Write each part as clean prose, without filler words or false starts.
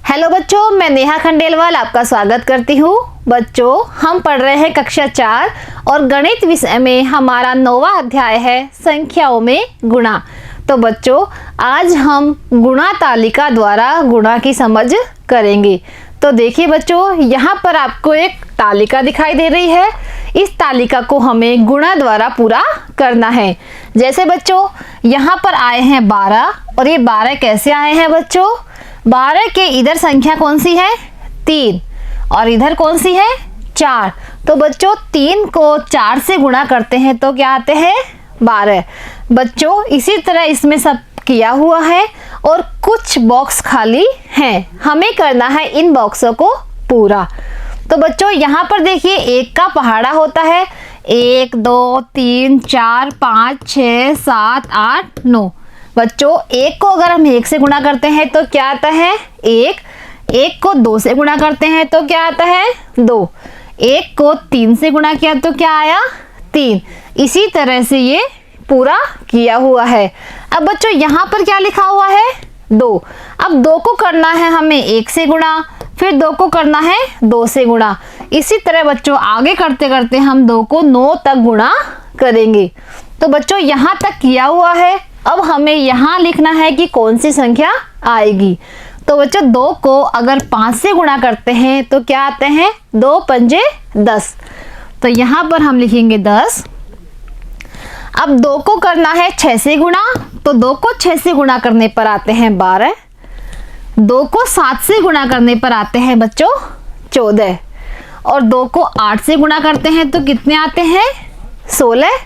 Hello बच्चों, मैं नेहा खंडेलवाल आपका स्वागत करती हूँ। बच्चों, हम पढ़ रहे हैं कक्षा 4 और गणित विषय में हमारा 9वां अध्याय है संख्याओं में गुणा। तो बच्चों, आज हम गुणा तालिका द्वारा गुणा की समझ करेंगे। तो देखिए बच्चों, यहाँ पर आपको एक तालिका दिखाई दे रही है। इस तालिका को हमें गुणा द्वारा पूरा करना है। जैसे बच्चों, यहाँ पर आए हैं 12 और ये 12 कैसे आए हैं बच्चों? 12 के इधर संख्या कौन सी है? 3 और इधर कौन सी है? 4। तो बच्चों 3 को 4 से गुणा करते हैं तो क्या आते हैं? 12। बच्चों इसी तरह इसमें सब किया हुआ है और कुछ बॉक्स खाली हैं, हमें करना है इन बॉक्सों को पूरा। तो बच्चों यहाँ पर देखिए, एक का पहाड़ा होता है 1 2 3 4 5 6 7 8 9। बच्चों एक को अगर हम 1 से गुणा करते हैं तो क्या आता है? 1। 1 को 2 से गुणा करते हैं तो क्या आता है? 2। 1 को 3 से गुणा किया तो क्या आया? 3। इसी तरह से ये पूरा किया हुआ है। अब बच्चों यहाँ पर क्या लिखा हुआ है? 2। अब 2 को करना है हमें 1 से गुणा, फिर 2 को करना है 2 से गुणा। इसी तरह बच्चों आगे करते करते हम 2 को 9 तक गुणा करेंगे। तो बच्चों यहाँ तक किया हुआ है। अब हमें यहाँ लिखना है कि कौन सी संख्या आएगी। तो बच्चों 2 को अगर 5 से गुणा करते हैं तो क्या आते हैं? 2 पंजे 10। तो यहाँ पर हम लिखेंगे 10। अब 2 को करना है 6 से गुणा, तो 2 को 6 से गुणा करने पर आते हैं 12। 2 को 7 से गुणा करने पर आते हैं बच्चों 14। और 2 को 8 से गुणा करते हैं तो कितने आते हैं? 16।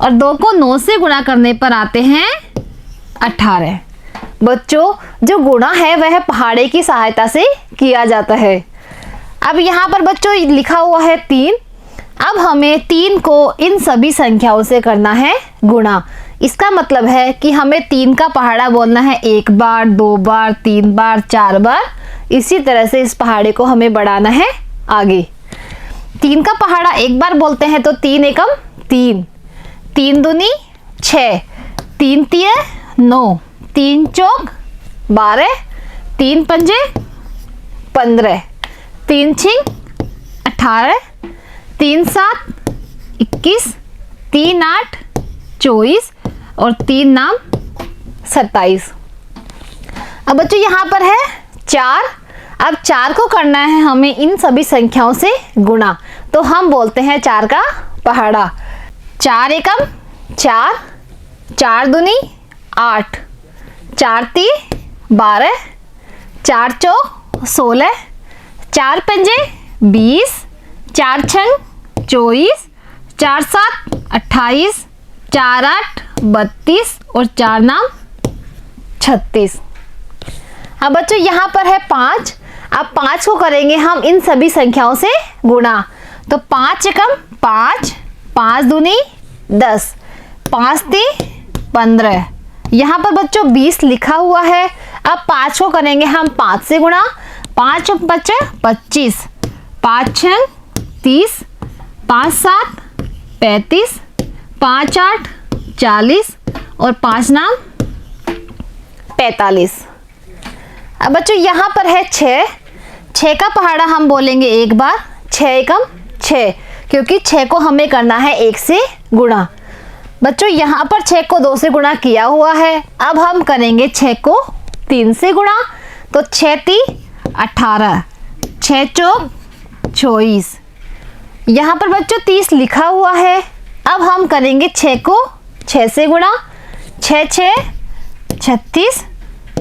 और 2 को 9 से गुणा करने पर आते हैं 18। बच्चों जो गुणा है वह पहाड़े की सहायता से किया जाता है। अब यहाँ पर बच्चों लिखा हुआ है 3। अब हमें 3 को इन सभी संख्याओं से करना है गुणा। इसका मतलब है कि हमें 3 का पहाड़ा बोलना है 1 बार, 2 बार, 3 बार, 4 बार। इसी तरह से इस पहाड़े को हमें बढ़ाना है आगे। 3 का पहाड़ा एक बार बोलते हैं तो 3 एकम 3, 3 दूनी 6, 3 तिये 9, 3 चौक 12, 3 पंजे 15, 3 छिंग 18, 3 7 21, 3 8 24 और 3 नाम 27। अब बच्चों यहाँ पर है 4। अब 4 को करना है हमें इन सभी संख्याओं से गुणा, तो हम बोलते हैं 4 का पहाड़ा। 4 एकम 4, 4 दूनी 8, 4 ती 12, 4 चौक 16, 4 पंजे 20, 4 छंग 24, 4 7 28, 4 8 32 और 4 नाम 36। अब बच्चों यहाँ पर है 5। अब 5 को करेंगे हम इन सभी संख्याओं से गुणा, तो 5 एकम 5, 5 दूनी 10, 5 ती 15। यहाँ पर बच्चों 20 लिखा हुआ है। अब 5 को करेंगे हम 5 से गुणा, 5 बचे 25, 5 छंग 30, 5 7 35, 5 8 40 और 5 नाम 45। अब बच्चों यहाँ पर है 6। 6 का पहाड़ा हम बोलेंगे एक बार, 6 एकम 6, क्योंकि 6 को हमें करना है 1 से गुणा। बच्चों यहाँ पर 6 को 2 से गुणा किया हुआ है। अब हम करेंगे 6 को 3 से गुणा, तो 6 ती 18, 6 चौक 24। यहाँ पर बच्चों 30 लिखा हुआ है। अब हम करेंगे 6 को 6 से गुणा, 6 6 36,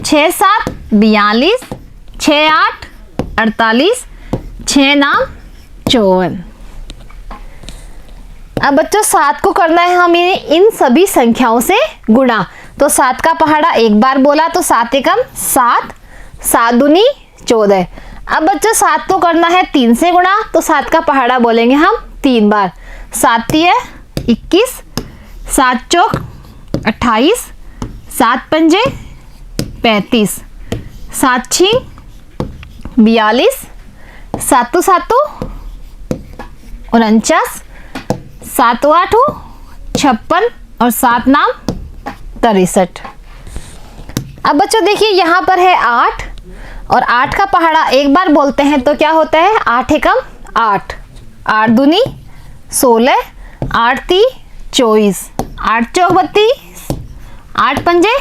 6 7 42, 6 8 48, 6 नाम 54। अब बच्चों 7 को करना है हमें इन सभी संख्याओं से गुणा, तो 7 का पहाड़ा एक बार बोला तो 7 एकम 7, 7 दूनी 14। अब बच्चों 7 को करना है 3 से गुणा, तो 7 का पहाड़ा बोलेंगे हम 3 बार, 7 तिये 21, 7 चौक 28, 7 पंजे 35, 7 छिंग 42, 7 7 49, 7 8 56 और 7 नाम 63। अब बच्चों देखिए यहाँ पर है 8 और 8 का पहाड़ा एक बार बोलते हैं तो क्या होता है? 8 एकम 8, 8 दूनी 16, 8 ती 24, 8 चौक 32, 8 पंजे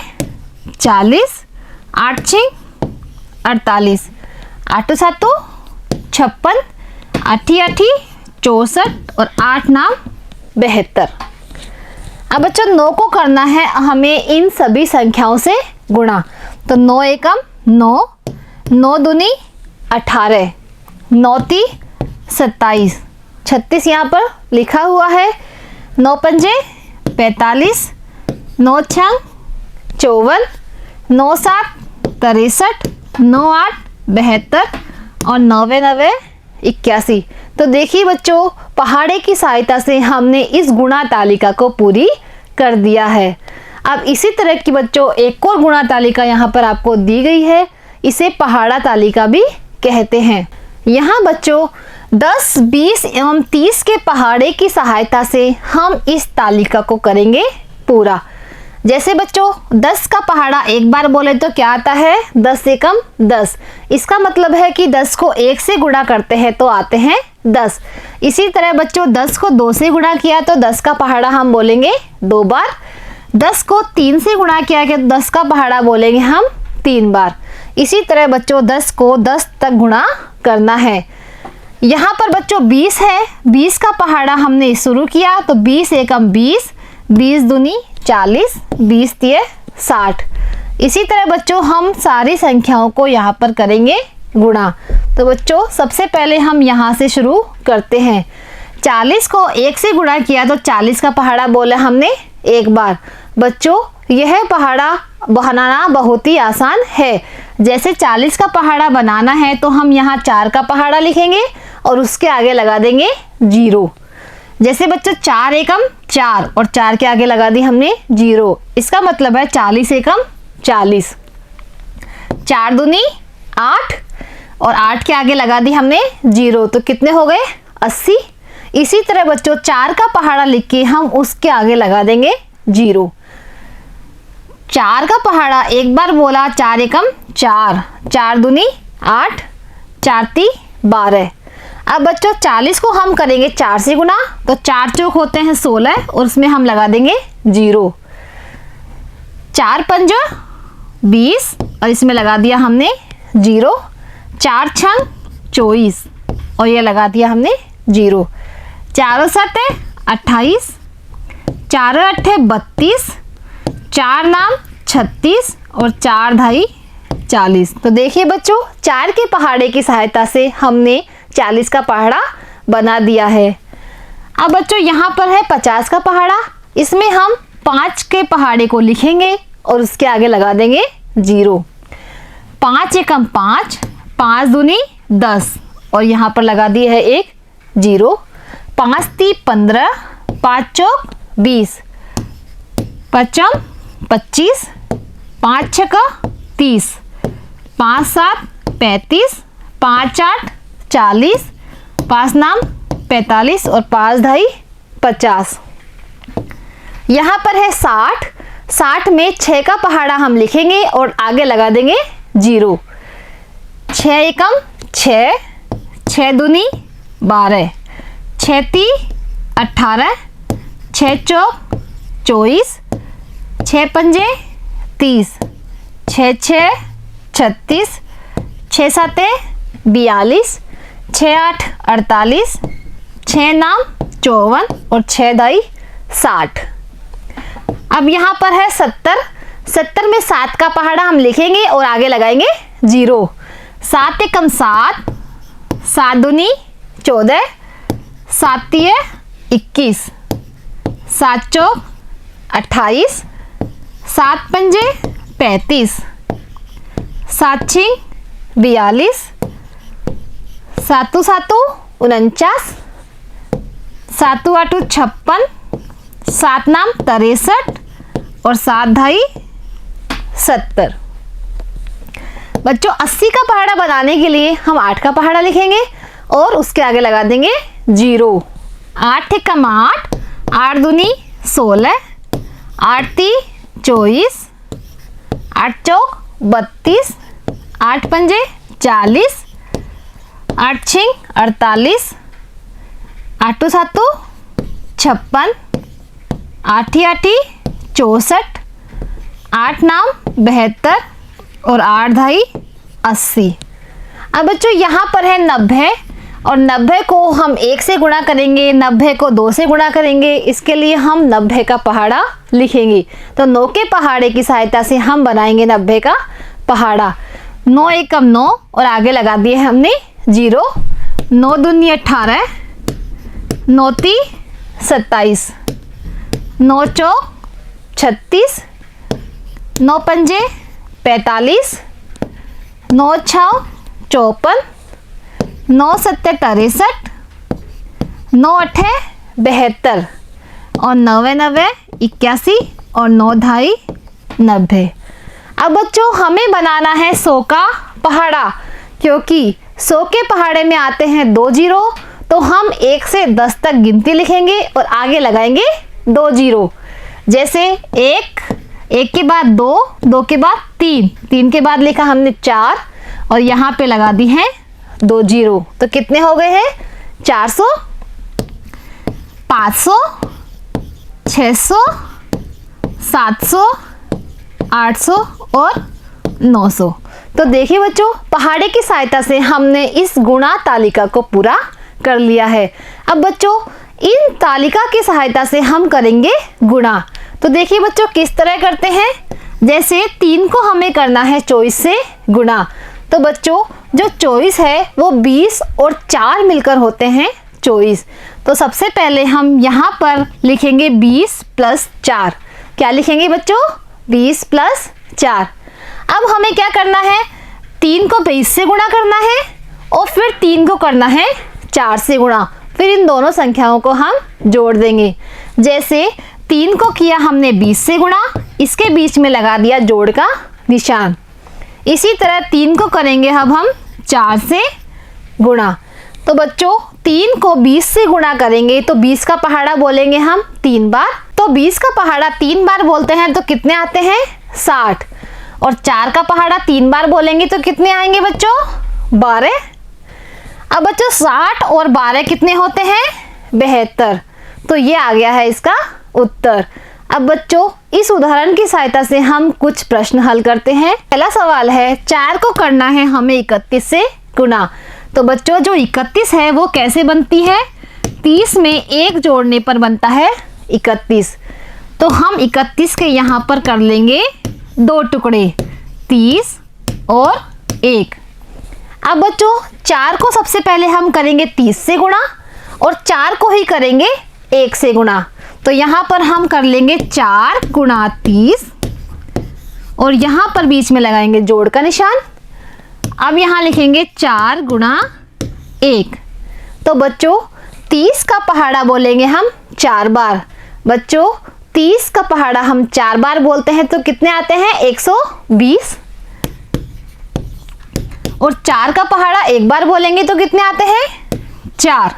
40, 8 छिंग 48, 8 सातों 56, 8 8 64 और 8 नाम 72। अब बच्चों 9 को करना है हमें इन सभी संख्याओं से गुणा। तो 9 एकम 9, 9 दूनी 18, 9 ती 27, 36 यहाँ पर लिखा हुआ है, 9 पंजे 45, 9 छंग 54, 9 7 63, 9 8 72 और 9 9 81। तो देखिए बच्चों, पहाड़े की सहायता से हमने इस गुणा तालिका को पूरी कर दिया है। अब इसी तरह की बच्चों एक और गुणा तालिका यहाँ पर आपको दी गई है, इसे पहाड़ा तालिका भी कहते हैं। यहाँ बच्चों 10, 20 एवं 30 के पहाड़े की सहायता से हम इस तालिका को करेंगे पूरा। जैसे बच्चों 10 का पहाड़ा एक बार बोले तो क्या आता है? 10 एकम 10। इसका मतलब है कि 10 को 1 से गुणा करते हैं तो आते हैं 10। इसी तरह बच्चों 10 को 2 से गुणा किया तो 10 का पहाड़ा हम बोलेंगे 2 बार। 10 को 3 से गुणा किया तो 10 का पहाड़ा बोलेंगे हम 3 बार। इसी तरह बच्चों 10 को 10 तक गुणा करना है। यहाँ पर बच्चों 20 है, 20 का पहाड़ा हमने शुरू किया तो 20 एकम 20, 20 दूनी 40, 20 तिये 60। इसी तरह बच्चों हम सारी संख्याओं को यहाँ पर करेंगे गुणा। तो बच्चों सबसे पहले हम यहाँ से शुरू करते हैं। 40 को 1 से गुणा किया तो 40 का पहाड़ा बोला हमने 1 बार। बच्चों यह पहाड़ा बनाना बहुत ही आसान है। जैसे 40 का पहाड़ा बनाना है तो हम यहाँ 4 का पहाड़ा लिखेंगे और उसके आगे लगा देंगे 0। जैसे बच्चों 4 एकम 4 और 4 के आगे लगा दी हमने 0। इसका मतलब है 40 एकम 40। 4 दूनी 8 और 8 के आगे लगा दी हमने 0, तो कितने हो गए? 80। इसी तरह बच्चों 4 का पहाड़ा लिख के हम उसके आगे लगा देंगे 0। 4 का पहाड़ा एक बार बोला 4 एकम 4, 4 दूनी 8, 4 ती 12। अब बच्चों 40 को हम करेंगे 4 से गुना, तो 4 चौक होते हैं 16 और उसमें हम लगा देंगे 0। 4 पंजा 20 और इसमें लगा दिया हमने 0। 4 छंग 24 और ये लगा दिया हमने 0। 4 7 28, 4 8 32, 4 नाम 36 और 4 ढाई 40। तो देखिए बच्चों 4 के पहाड़े की सहायता से हमने 40 का पहाड़ा बना दिया है। अब बच्चों यहाँ पर है 50 का पहाड़ा। इसमें हम 5 के पहाड़े को लिखेंगे और उसके आगे लगा देंगे 0। 5 एकम 5, 5 दूनी 10 और यहाँ पर लगा दिया है एक 0। 5 ती 15, 5 चौक 20, 5 25, 5 छक्का 30, 5 7 35, 5 8 40, 5 नाम 45 और 5 ढाई 50। यहाँ पर है 60। 60 में 6 का पहाड़ा हम लिखेंगे और आगे लगा देंगे 0। 6 एकम 6, 6 दूनी 12, 6 ती 18, 6 चौक 24, 6 पंजे 30, 6 6 36, 6 7 42, 6 8 48, 6 नाम 54 और 6 दाई 60। अब यहाँ पर है 70। 70 में 7 का पहाड़ा हम लिखेंगे और आगे लगाएंगे 0। 7 एकम 7, 7 दूनी 14, 7 तिये 21, 7 चौक 28, 7 पंजे 35, 7 छिंग 42, 7 7 49, 7 8 56, 7 नाम 63 और 7 ढाई 70। बच्चों 80 का पहाड़ा बनाने के लिए हम 8 का पहाड़ा लिखेंगे और उसके आगे लगा देंगे 0। 8 एकम 8, 8 दूनी 16, 8 ती 24, 8 चौक 32, 8 पंजे 40, 8 छिंग 48, 8 7 56, 8 8 64, 8 9 72 और 8 ढाई 80। अब बच्चों यहाँ पर है 90 और 90 को हम 1 से गुणा करेंगे, 90 को 2 से गुणा करेंगे। इसके लिए हम 90 का पहाड़ा लिखेंगे। तो 9 के पहाड़े की सहायता से हम बनाएंगे 90 का पहाड़ा। 9 एकम 9 और आगे लगा दिए हमने 0। 9 दूनी 18, 9 ती 27, 9 चौक 36, 9 पंजे 45, 9 छः 54, 9 सत्ते 63, 9 अठे 72 और 9 9 81 और 9 ढाई 90। अब बच्चों हमें बनाना है 100 का पहाड़ा। क्योंकि 100 के पहाड़े में आते हैं 2 जीरो, तो हम 1 से 10 तक गिनती लिखेंगे और आगे लगाएंगे 2 जीरो। जैसे 1, 1 के बाद 2, 2 के बाद 3, 3 के बाद लिखा हमने 4 और यहाँ पे लगा दी है 2 जीरो। तो कितने हो गए हैं? 400, 500, 600, 700, 800 और 900। तो देखिए बच्चों, पहाड़े की सहायता से हमने इस गुणा तालिका को पूरा कर लिया है। अब बच्चों इन तालिका की सहायता से हम करेंगे गुणा। तो देखिए बच्चों किस तरह करते हैं। जैसे 3 को हमें करना है 24 से गुणा। तो बच्चों जो 24 है वो 20 और 4 मिलकर होते हैं 24। तो सबसे पहले हम यहाँ पर लिखेंगे 20 प्लस 4। क्या लिखेंगे बच्चों? 20 प्लस 4। अब हमें क्या करना है? 3 को 20 से गुणा करना है और फिर 3 को करना है 4 से गुणा। फिर इन दोनों संख्याओं को हम जोड़ देंगे। जैसे 3 को किया हमने 20 से गुणा, इसके बीच में लगा दिया जोड़ का निशान। इसी तरह 3 को करेंगे अब हम 4 से गुणा। तो बच्चों 3 को 20 से गुणा करेंगे तो 20 का पहाड़ा बोलेंगे हम 3 बार। तो 20 का पहाड़ा 3 बार बोलते हैं तो कितने आते हैं? 60। और 4 का पहाड़ा 3 बार बोलेंगे तो कितने आएंगे बच्चों? 12। अब बच्चों 60 और 12 कितने होते हैं? 72। तो ये आ गया है इसका उत्तर। अब बच्चों इस उदाहरण की सहायता से हम कुछ प्रश्न हल करते हैं। पहला सवाल है 4 को करना है हमें 31 से गुणा। तो बच्चों जो 31 है वो कैसे बनती है? 30 में 1 जोड़ने पर बनता है 31। तो हम 31 के यहाँ पर कर लेंगे 2 टुकड़े, 30 और 1। अब बच्चों 4 को सबसे पहले हम करेंगे 30 से गुणा और 4 को ही करेंगे 1 से गुणा। तो यहाँ पर हम कर लेंगे 4 गुणा 30 और यहाँ पर बीच में लगाएंगे जोड़ का निशान। अब यहाँ लिखेंगे 4 गुणा 1। तो बच्चों 30 का पहाड़ा बोलेंगे हम 4 बार। बच्चों 30 का पहाड़ा हम 4 बार बोलते हैं तो कितने आते हैं? 120। और 4 का पहाड़ा 1 बार बोलेंगे तो कितने आते हैं? 4।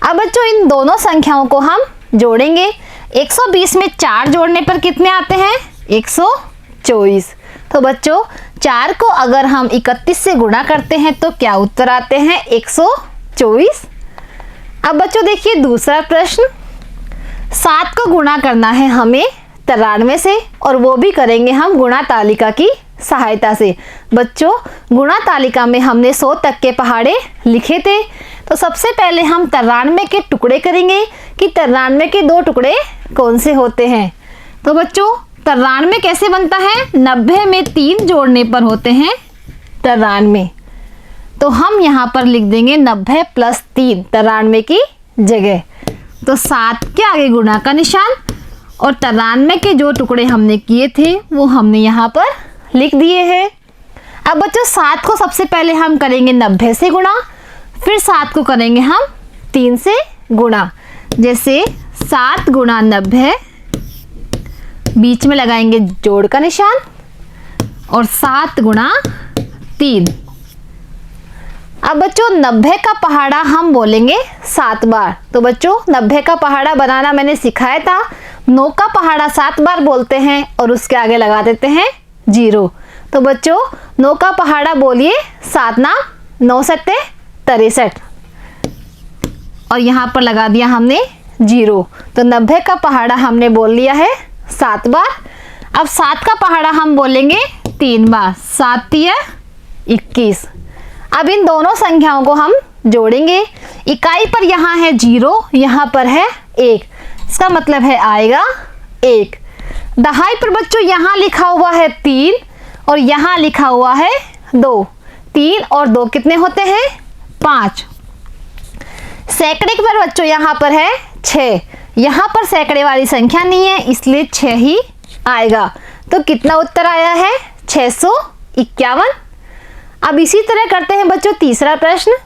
अब बच्चों इन दोनों संख्याओं को हम जोड़ेंगे। 120 में 4 जोड़ने पर कितने आते हैं? 124। तो बच्चों 4 को अगर हम 31 से गुणा करते हैं तो क्या उत्तर आते हैं? 124। अब बच्चों देखिए दूसरा प्रश्न। 7 को गुणा करना है हमें 93 से और वो भी करेंगे हम गुणा तालिका की सहायता से। बच्चों गुणा तालिका में हमने 100 तक के पहाड़े लिखे थे। तो सबसे पहले हम 93 के टुकड़े करेंगे कि 93 के 2 टुकड़े कौन से होते हैं। तो बच्चों 93 कैसे बनता है? 90 में 3 जोड़ने पर होते हैं 93। तो हम यहाँ पर लिख देंगे 90 प्लस 3 93 की जगह। तो 7 के आगे गुणा का निशान और 93 के जो टुकड़े हमने किए थे वो हमने यहाँ पर लिख दिए हैं। अब बच्चों 7 को सबसे पहले हम करेंगे 90 से गुणा, फिर 7 को करेंगे हम 3 से गुणा। जैसे 7 गुणा 90, बीच में लगाएंगे जोड़ का निशान और 7 गुणा 3। अब बच्चों 90 का पहाड़ा हम बोलेंगे 7 बार। तो बच्चों 90 का पहाड़ा बनाना मैंने सिखाया था। 9 का पहाड़ा 7 बार बोलते हैं और उसके आगे लगा देते हैं 0। तो बच्चों 9 का पहाड़ा बोलिए 7 नाम 9 सत्ते 63 और यहाँ पर लगा दिया हमने 0। तो 90 का पहाड़ा हमने बोल लिया है 7 बार। अब 7 का पहाड़ा हम बोलेंगे 3 बार, 7 तिया 21। अब इन दोनों संख्याओं को हम जोड़ेंगे। इकाई पर यहाँ है 0, यहाँ पर है 1, इसका मतलब है आएगा 1। दहाई पर बच्चों यहाँ लिखा हुआ है 3 और यहाँ लिखा हुआ है 2। 3 और 2 कितने होते हैं? 5। सैकड़े पर बच्चों यहाँ पर है 6, यहाँ पर सैकड़े वाली संख्या नहीं है इसलिए 6 ही आएगा। तो कितना उत्तर आया है? 651। अब इसी तरह करते हैं बच्चों तीसरा प्रश्न।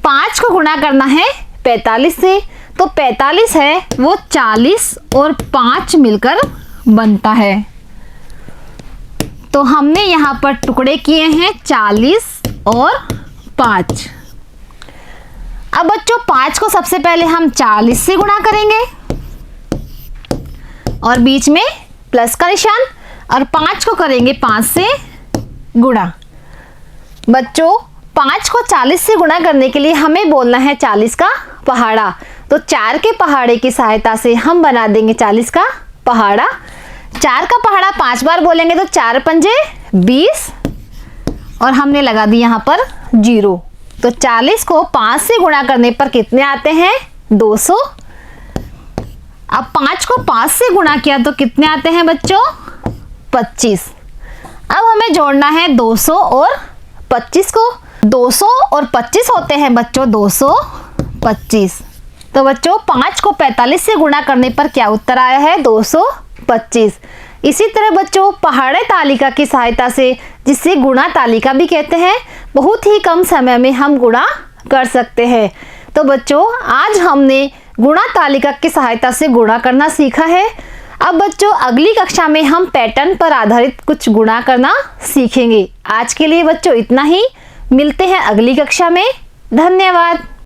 5 को गुणा करना है 45 से, तो 45 है वो 40 और 5 मिलकर बनता है। तो हमने यहाँ पर टुकड़े किए हैं 40 और 5। अब बच्चों 5 को सबसे पहले हम 40 से गुणा करेंगे और बीच में प्लस का निशान, और 5 को करेंगे 5 से गुणा। बच्चों 5 को 40 से गुणा करने के लिए हमें बोलना है 40 का पहाड़ा। तो 4 के पहाड़े की सहायता से हम बना देंगे 40 का पहाड़ा। 4 का पहाड़ा 5 बार बोलेंगे तो 4 पंजे 20 और हमने लगा दी यहाँ पर 0। तो 40 को 5 से गुणा करने पर कितने आते हैं? 200। अब 5 को 5 से गुणा किया तो कितने आते हैं बच्चों? 25। अब हमें जोड़ना है 200 और 25 को। 200 और 25 होते हैं बच्चों 225। तो बच्चों 5 को 45 से गुणा करने पर क्या उत्तर आया है? 225। इसी तरह बच्चों पहाड़े तालिका की सहायता से, जिसे गुणा तालिका भी कहते हैं, बहुत ही कम समय में हम गुणा कर सकते हैं। तो बच्चों आज हमने गुणा तालिका की सहायता से गुणा करना सीखा है। अब बच्चों अगली कक्षा में हम पैटर्न पर आधारित कुछ गुणा करना सीखेंगे। आज के लिए बच्चों इतना ही, मिलते हैं अगली कक्षा में। धन्यवाद।